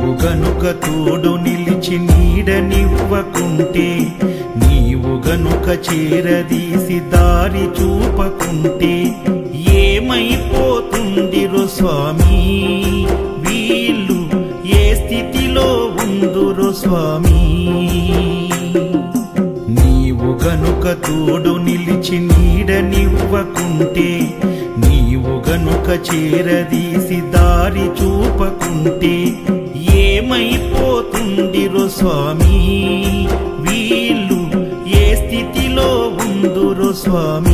నీవు గనుక తోడు నిలిచి నీడనివ్వకుంటే, నీవు గనుక చేరదీసి దారి చూపకుంటే ఏమైపోతుందిరో స్వామి, వీళ్ళు ఏ స్థితిలో ఉందురో స్వామి. నీవు గనుక తోడు నిలిచి నీడనివ్వకుంటే, నీవు గనుక చేరదీసి దారి చూపకుంటే ఏమైపోతుందిరో స్వామి, వీళ్ళు ఏ స్థితిలో ఉందురో స్వామి.